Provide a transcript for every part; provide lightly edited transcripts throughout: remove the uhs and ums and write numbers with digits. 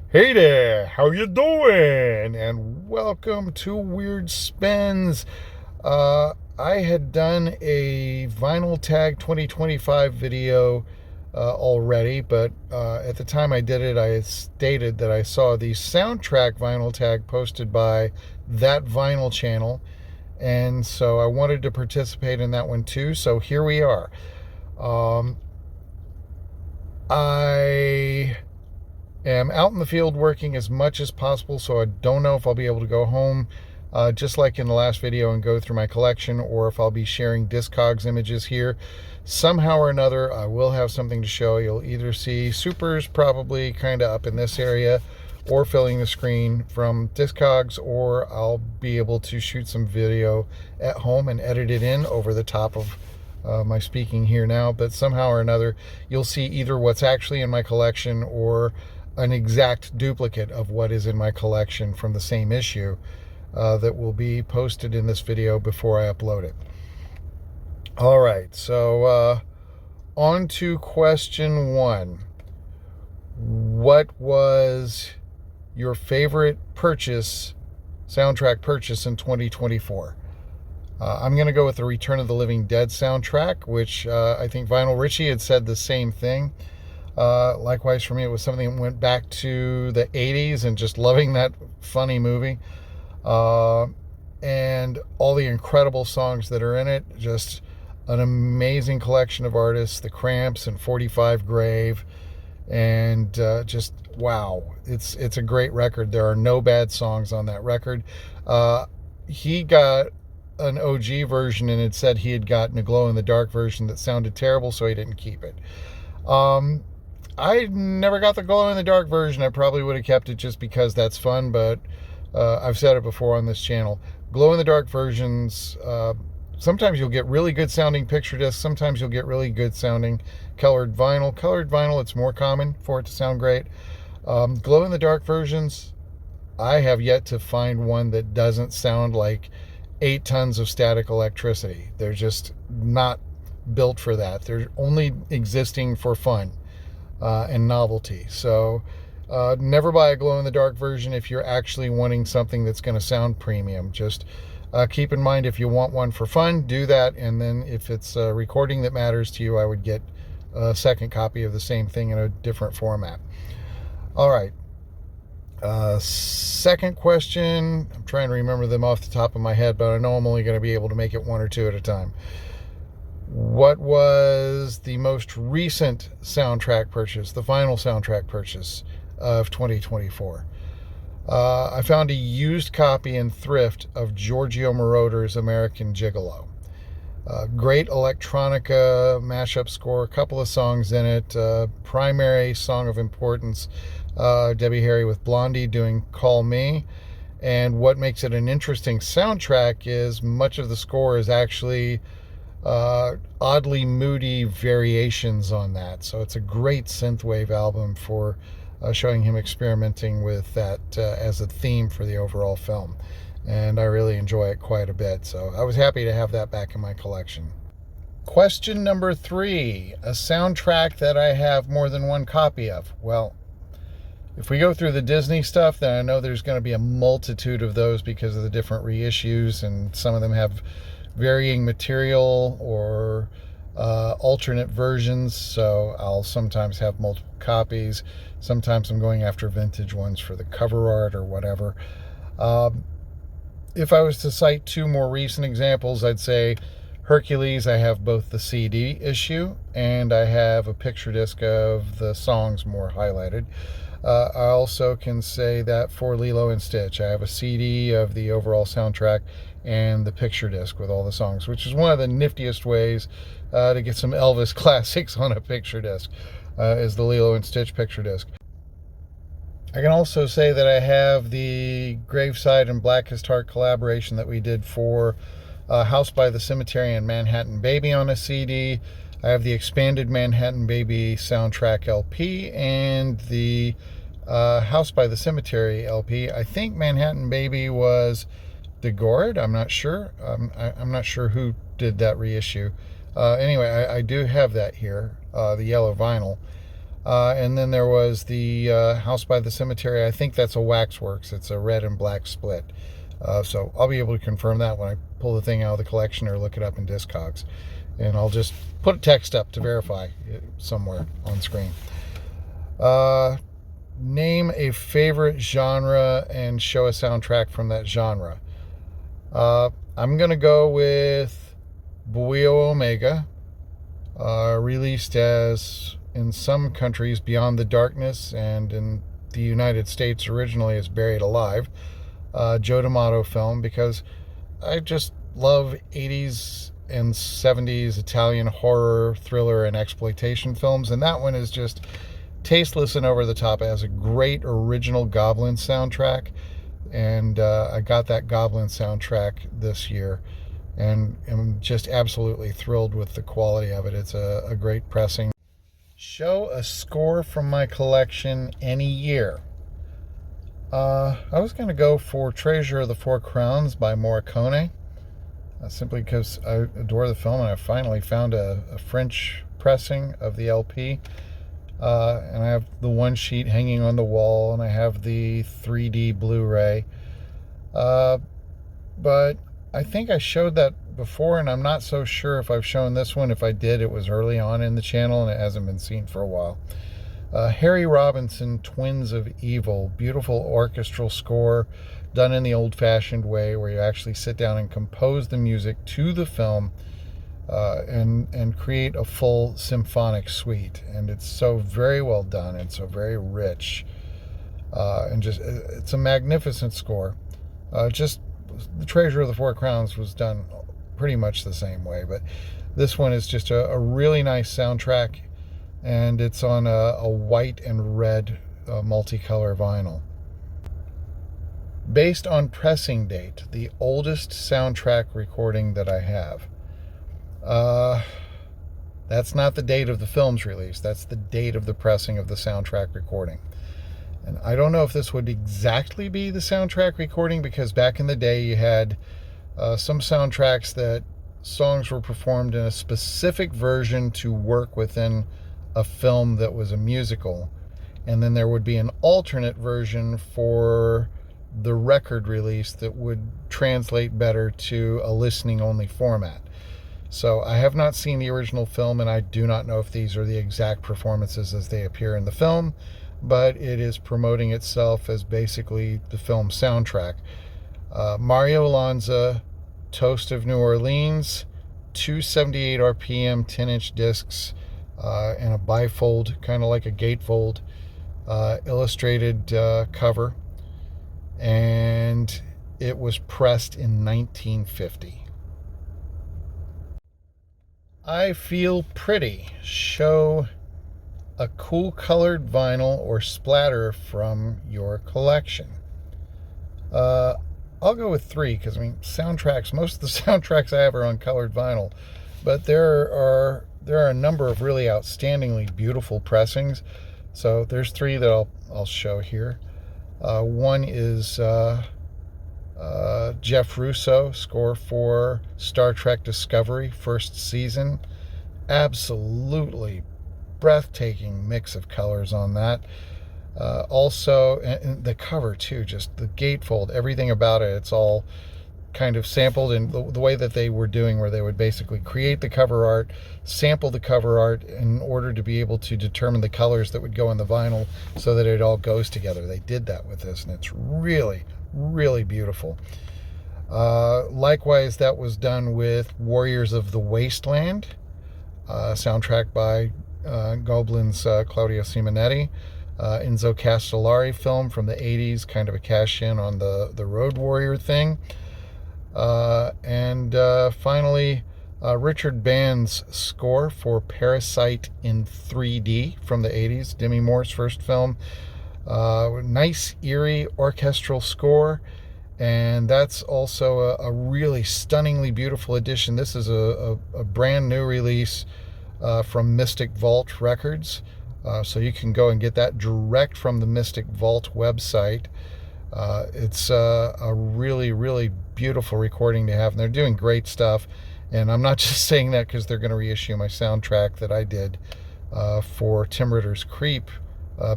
Hey there, how you doing? And welcome to Weird Spins. I had done a Vinyl Tag 2025 video already, but at the time I did it, I had stated that I saw the soundtrack Vinyl Tag posted by That Vinyl channel, and so I wanted to participate in that one too. So here we are. Um, I am out in the field working as much as possible, so I don't know if I'll be able to go home just like in the last video and go through my collection, or if I'll be sharing Discogs images here. Somehow or another, I will have something to show. You'll either see supers probably kind of up in this area or filling the screen from Discogs, or I'll be able to shoot some video at home and edit it in over the top of my speaking here now. But somehow or another, you'll see either what's actually in my collection or an exact duplicate of what is in my collection from the same issue that will be posted in this video before I upload it. All right, so on to question one. What was your favorite soundtrack purchase in 2024? I'm going to go with the Return of the Living Dead soundtrack, which I think Vinyl Richie had said the same thing. Likewise, for me, it was something that went back to the 80s and just loving that funny movie. And all the incredible songs that are in it. Just an amazing collection of artists, The Cramps and 45 Grave. And just, wow, it's a great record. There are no bad songs on that record. He got an OG version, and it said he had gotten a glow-in-the-dark version that sounded terrible, so he didn't keep it. I never got the glow-in-the-dark version. I probably would have kept it just because that's fun, but I've said it before on this channel. Glow-in-the-dark versions, sometimes you'll get really good sounding picture discs, sometimes you'll get really good sounding colored vinyl. Colored vinyl, it's more common for it to sound great. Glow-in-the-dark versions, I have yet to find one that doesn't sound like 8 tons of static electricity. They're just not built for that. They're only existing for fun and novelty. So never buy a glow-in-the-dark version if you're actually wanting something that's going to sound premium. Just keep in mind, if you want one for fun, do that. And then if it's a recording that matters to you, I would get a second copy of the same thing in a different format. All right. Second question. I'm trying to remember them off the top of my head, but I know I'm only going to be able to make it one or two at a time. What was the most recent soundtrack purchase, the vinyl soundtrack purchase of 2024? I found a used copy in thrift of Giorgio Moroder's American Gigolo. Great electronica mashup score, a couple of songs in it. Primary song of importance, Debbie Harry with Blondie doing Call Me. And what makes it an interesting soundtrack is much of the score is actually oddly moody variations on that. So it's a great synthwave album for showing him experimenting with that as a theme for the overall film. And I really enjoy it quite a bit. So I was happy to have that back in my collection. Question number 3, a soundtrack that I have more than one copy of. Well, if we go through the Disney stuff, then I know there's going to be a multitude of those because of the different reissues, and some of them have varying material or alternate versions, so I'll sometimes have multiple copies. Sometimes I'm going after vintage ones for the cover art or whatever. If I was to cite 2 more recent examples, I'd say Hercules, I have both the CD issue and I have a picture disc of the songs more highlighted. I also can say that for Lilo and Stitch, I have a CD of the overall soundtrack and the picture disc with all the songs, which is one of the niftiest ways to get some Elvis classics on a picture disc, is the Lilo and Stitch picture disc. I can also say that I have the Graveside and Blackest Heart collaboration that we did for House by the Cemetery and Manhattan Baby on a CD. I have the expanded Manhattan Baby soundtrack LP and the House by the Cemetery LP. I think Manhattan Baby was DeGord. I'm not sure. I'm not sure who did that reissue. Anyway, I do have that here, the yellow vinyl. And then there was the House by the Cemetery. I think that's a Waxworks. It's a red and black split. So I'll be able to confirm that when I pull the thing out of the collection or look it up in Discogs. And I'll just put a text up to verify it somewhere on screen. Name a favorite genre and show a soundtrack from that genre. I'm going to go with Buio Omega, released as, in some countries, Beyond the Darkness, and in the United States originally as Buried Alive. Joe D'Amato film, because I just love 80s and 70s Italian horror, thriller, and exploitation films, and that one is just tasteless and over the top. It has a great original Goblin soundtrack, and I got that Goblin soundtrack this year, and I'm just absolutely thrilled with the quality of it. It's a great pressing. Show a score from my collection any year. I was going to go for Treasure of the Four Crowns by Morricone, simply because I adore the film, and I finally found a French pressing of the LP. And I have the one sheet hanging on the wall, and I have the 3D Blu-ray. But I think I showed that before, and I'm not so sure if I've shown this one. If I did, it was early on in the channel, and it hasn't been seen for a while. Harry Robinson, Twins of Evil, beautiful orchestral score done in the old-fashioned way, where you actually sit down and compose the music to the film, and create a full symphonic suite. And it's so very well done, and so very rich, and just it's a magnificent score. Just the Treasure of the Four Crowns was done pretty much the same way, but this one is just a really nice soundtrack, and it's on a white and red multicolor vinyl. Based on pressing date, the oldest soundtrack recording that I have. That's not the date of the film's release. That's the date of the pressing of the soundtrack recording. And I don't know if this would exactly be the soundtrack recording, because back in the day you had some soundtracks that songs were performed in a specific version to work within a film that was a musical. And then there would be an alternate version for the record release that would translate better to a listening only format. So I have not seen the original film, and I do not know if these are the exact performances as they appear in the film, but it is promoting itself as basically the film soundtrack. Mario Lanza, Toast of New Orleans, 278 RPM 10-inch discs, and a bifold, kind of like a gatefold, illustrated cover. And it was pressed in 1950. I Feel Pretty. Show a cool colored vinyl or splatter from your collection. I'll go with 3, because I mean, soundtracks, most of the soundtracks I have are on colored vinyl, but there are a number of really outstandingly beautiful pressings. So there's 3 that I'll show here. One is Jeff Russo, score for Star Trek Discovery, first season. Absolutely breathtaking mix of colors on that. Also, and the cover too, just the gatefold, everything about it, it's all kind of sampled in the way that they were doing, where they would basically create the cover art, sample the cover art in order to be able to determine the colors that would go in the vinyl so that it all goes together. They did that with this, and it's really, really beautiful. Likewise, that was done with Warriors of the Wasteland, soundtrack by Goblin's Claudio Simonetti. Enzo Castellari film from the 80s, kind of a cash-in on the Road Warrior thing. And finally, Richard Band's score for Parasite in 3D from the 80s, Demi Moore's first film. Nice, eerie orchestral score, and that's also a really stunningly beautiful edition. This is a brand new release from Mystic Vault Records, so you can go and get that direct from the Mystic Vault website. It's a really, really beautiful recording to have, and they're doing great stuff. And I'm not just saying that because they're going to reissue my soundtrack that I did for Tim Ritter's Creep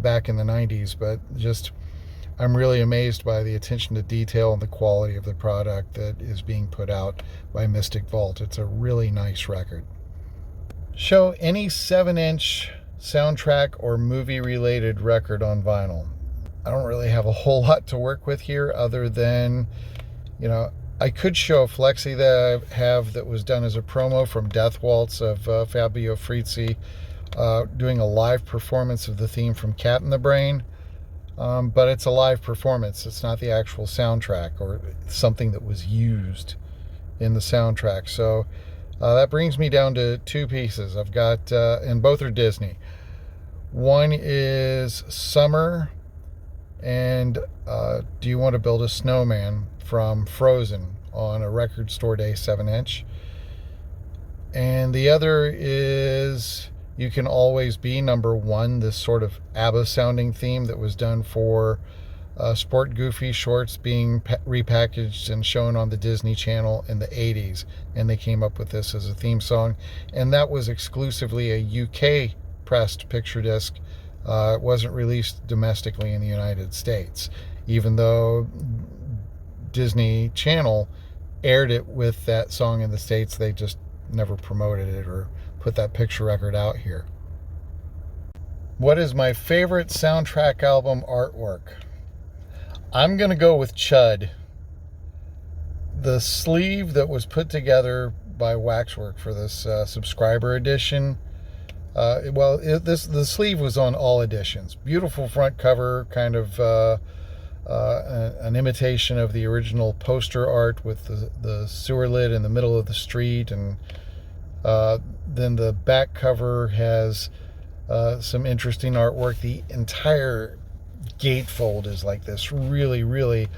back in the 90s, but just I'm really amazed by the attention to detail and the quality of the product that is being put out by Mystic Vault. It's a really nice record. Show any 7-inch soundtrack or movie related record on vinyl. I don't really have a whole lot to work with here other than, I could show a flexi that I have that was done as a promo from Death Waltz of Fabio Frizzi, doing a live performance of the theme from Cat in the Brain. But it's a live performance. It's not the actual soundtrack or something that was used in the soundtrack. So that brings me down to two pieces. I've got, and both are Disney. One is Summer and Do You Want to Build a Snowman from Frozen on a Record Store Day 7-inch. And the other is You Can Always Be Number One, this sort of ABBA sounding theme that was done for Sport Goofy shorts being repackaged and shown on the Disney Channel in the 80s. And they came up with this as a theme song. And that was exclusively a UK pressed picture disc. It wasn't released domestically in the United States, even though Disney Channel aired it with that song in the States. They just never promoted it or put that picture record out here. What is my favorite soundtrack album artwork? I'm going to go with Chud. The sleeve that was put together by Waxwork for this subscriber edition, the sleeve was on all editions. Beautiful front cover, kind of an imitation of the original poster art with the sewer lid in the middle of the street, and then the back cover has some interesting artwork. The entire gatefold is like this really, really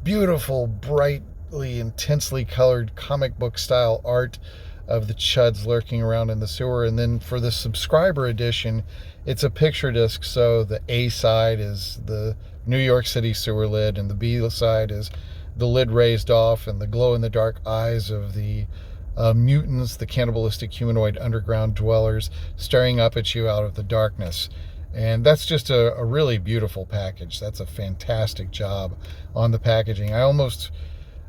beautiful, brightly, intensely colored comic book style art of the Chuds lurking around in the sewer. And then for the subscriber edition, it's a picture disc, so the A side is the New York City sewer lid, and the B side is the lid raised off and the glow-in-the-dark eyes of the mutants, the cannibalistic humanoid underground dwellers, staring up at you out of the darkness. And that's just a really beautiful package. That's a fantastic job on the packaging. I almost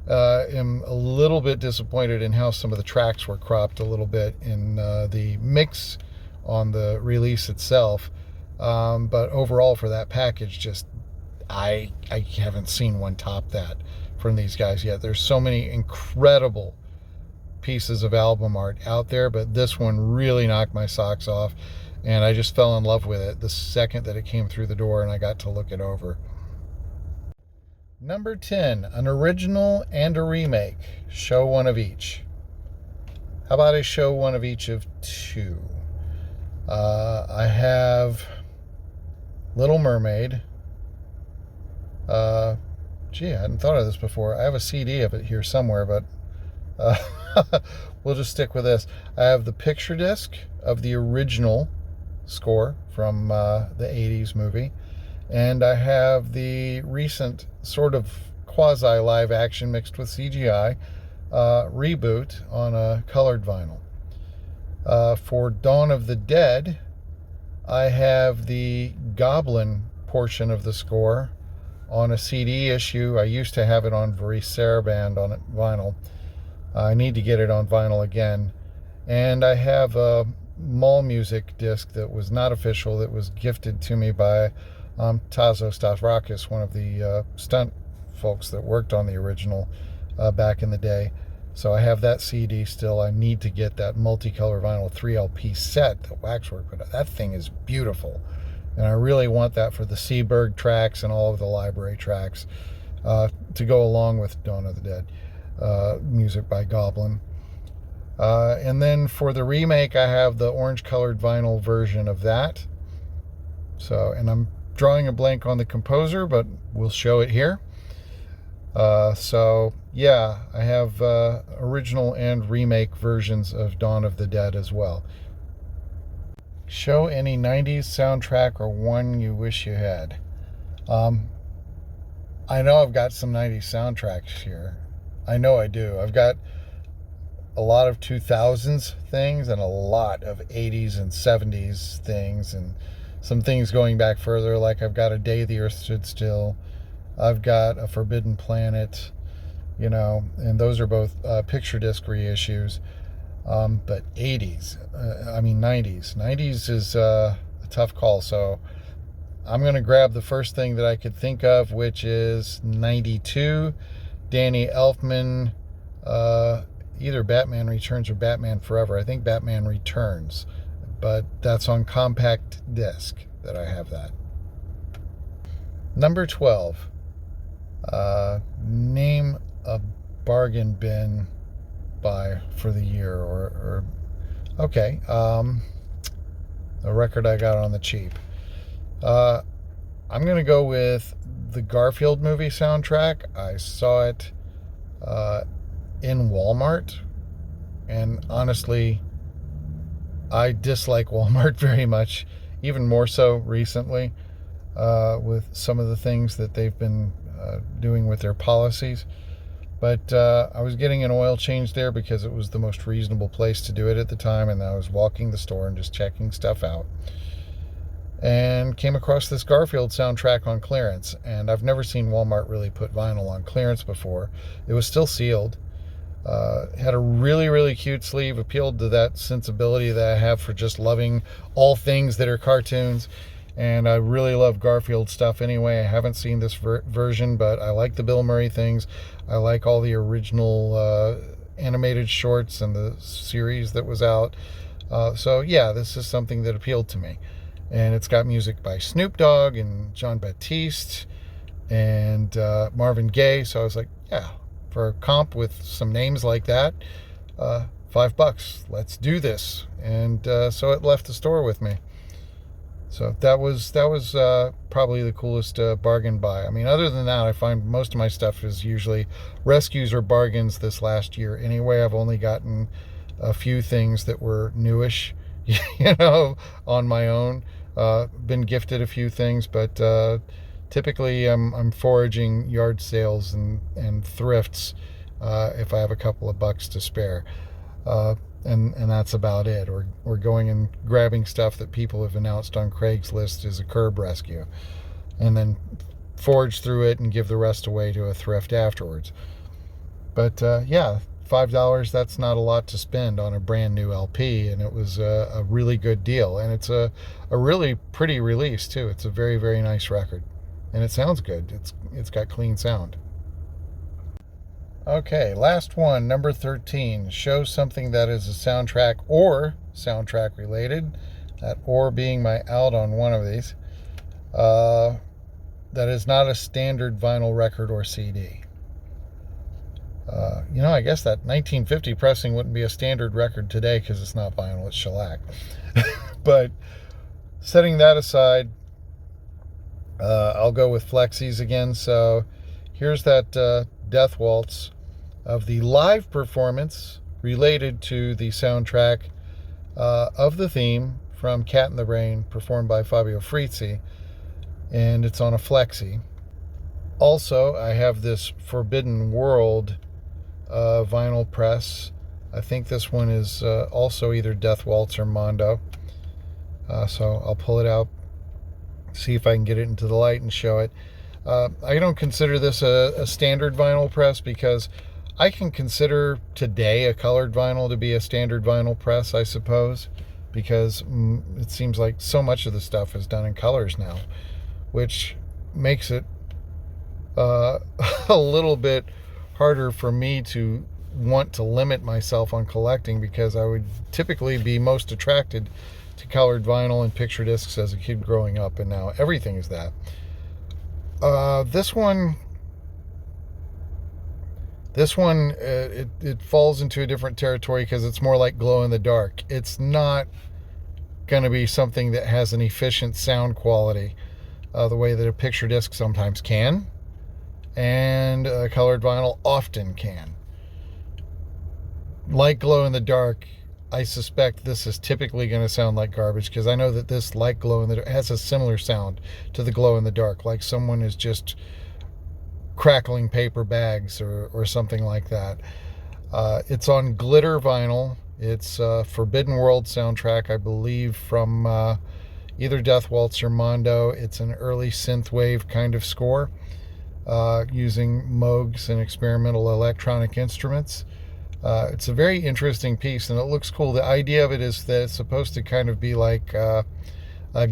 am a little bit disappointed in how some of the tracks were cropped a little bit in the mix on the release itself. But overall for that package, just I haven't seen one top that from these guys yet. There's so many incredible pieces of album art out there, but this one really knocked my socks off, and I just fell in love with it the second that it came through the door and I got to look it over. Number 10, an original and a remake. Show one of each. How about I show one of each of two? I have Little Mermaid. I hadn't thought of this before. I have a CD of it here somewhere, but we'll just stick with this. I have the picture disc of the original score from the 80s movie, and I have the recent sort of quasi live action mixed with CGI reboot on a colored vinyl. For Dawn of the Dead, I have the Goblin portion of the score on a CD issue. I used to have it on Varese Saraband on vinyl. I need to get it on vinyl again. And I have a Mall Music disc that was not official, that was gifted to me by Tazo Stavrakis, one of the stunt folks that worked on the original back in the day. So I have that CD still. I need to get that multicolor vinyl 3LP set that Waxwork put out. That thing is beautiful. And I really want that for the Seaberg tracks and all of the library tracks to go along with Dawn of the Dead music by Goblin. And then for the remake, I have the orange colored vinyl version of that. So, and I'm drawing a blank on the composer, but we'll show it here. So yeah, I have original and remake versions of Dawn of the Dead as well. Show any 90s soundtrack or one you wish you had. I know I've got some 90s soundtracks here. I know I do. I've got a lot of 2000s things and a lot of 80s and 70s things, and some things going back further, like I've got A Day the Earth Stood Still, I've got A Forbidden Planet, and those are both picture disc reissues. But 80s, 90s. 90s is a tough call, so I'm going to grab the first thing that I could think of, which is 92, Danny Elfman, either Batman Returns or Batman Forever. I think Batman Returns, but that's on compact disc that I have that. Number 12, name a bargain bin buy for the year, or okay, a record I got on the cheap. I'm gonna go with the Garfield movie soundtrack. I saw it in Walmart, and honestly, I dislike Walmart very much, even more so recently, with some of the things that they've been doing with their policies. But I was getting an oil change there because it was the most reasonable place to do it at the time, and I was walking the store and just checking stuff out, and came across this Garfield soundtrack on clearance. And I've never seen Walmart really put vinyl on clearance before. It was still sealed. Had a really, really cute sleeve, appealed to that sensibility that I have for just loving all things that are cartoons. And I really love Garfield stuff anyway. I haven't seen this version, but I like the Bill Murray things. I like all the original animated shorts and the series that was out. So yeah, this is something that appealed to me. And it's got music by Snoop Dogg and John Batiste and Marvin Gaye. So I was like, yeah, for a comp with some names like that, $5, let's do this. And so it left the store with me. So that was probably the coolest bargain buy. I mean, other than that, I find most of my stuff is usually rescues or bargains this last year. Anyway, I've only gotten a few things that were newish, on my own. Been gifted a few things, but typically I'm foraging yard sales and thrifts if I have a couple of bucks to spare. And that's about it. Or going and grabbing stuff that people have announced on Craigslist as a curb rescue, and then forage through it and give the rest away to a thrift afterwards. But yeah, $5, that's not a lot to spend on a brand new LP, and it was a really good deal. And it's a really pretty release too. It's a very, very nice record, and it sounds good. It's got clean sound. Okay, last one, number 13. Show something that is a soundtrack or soundtrack related, that or being my out on one of these, that is not a standard vinyl record or CD. I guess that 1950 pressing wouldn't be a standard record today because it's not vinyl, it's shellac. But setting that aside, I'll go with Flexies again. So here's that Death Waltz of the live performance related to the soundtrack of the theme from Cat in the Brain, performed by Fabio Frizzi, and it's on a Flexi. Also, I have this Forbidden World vinyl press. I think this one is also either Death Waltz or Mondo. So I'll pull it out, see if I can get it into the light and show it. I don't consider this a standard vinyl press, because I can consider today a colored vinyl to be a standard vinyl press, I suppose, because it seems like so much of the stuff is done in colors now, which makes it a little bit harder for me to want to limit myself on collecting, because I would typically be most attracted to colored vinyl and picture discs as a kid growing up, and now everything is that. This one, it falls into a different territory because it's more like glow in the dark. It's not going to be something that has an efficient sound quality the way that a picture disc sometimes can, and a colored vinyl often can. Like glow in the dark, I suspect this is typically going to sound like garbage, because I know that this, like glow in the dark, has a similar sound to the glow in the dark, like someone is just crackling paper bags or something like that. It's on glitter vinyl. It's Forbidden World soundtrack, I believe, from either Death Waltz or Mondo. It's an early synthwave kind of score using Moogs and experimental electronic instruments. It's a very interesting piece, and it looks cool. The idea of it is that it's supposed to kind of be like a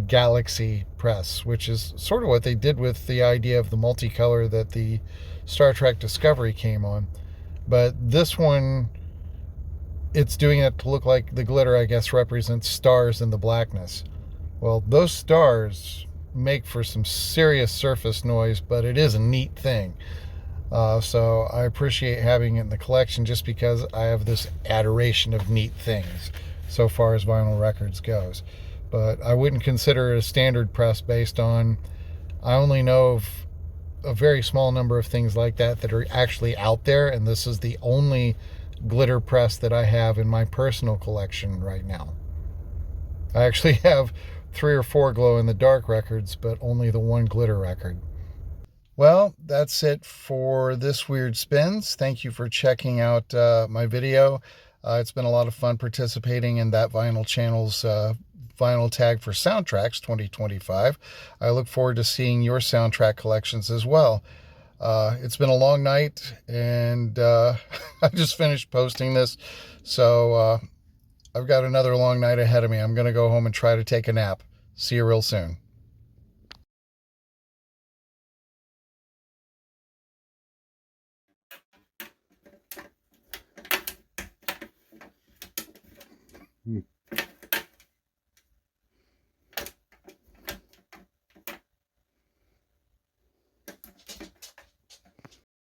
galaxy press, which is sort of what they did with the idea of the multicolor that the Star Trek Discovery came on. But this one, it's doing it to look like the glitter, I guess, represents stars in the blackness. Well, those stars make for some serious surface noise, but it is a neat thing. So I appreciate having it in the collection just because I have this adoration of neat things so far as vinyl records goes. But I wouldn't consider it a standard press based on, I only know of a very small number of things like that that are actually out there, and this is the only glitter press that I have in my personal collection right now. I actually have 3 or 4 glow in the dark records, but only the one glitter record. Well, that's it for this Weird Spins. Thank you for checking out my video. It's been a lot of fun participating in that Vinyl Channel's vinyl tag for Soundtracks 2025. I look forward to seeing your soundtrack collections as well. It's been a long night, and I just finished posting this, so I've got another long night ahead of me. I'm going to go home and try to take a nap. See you real soon.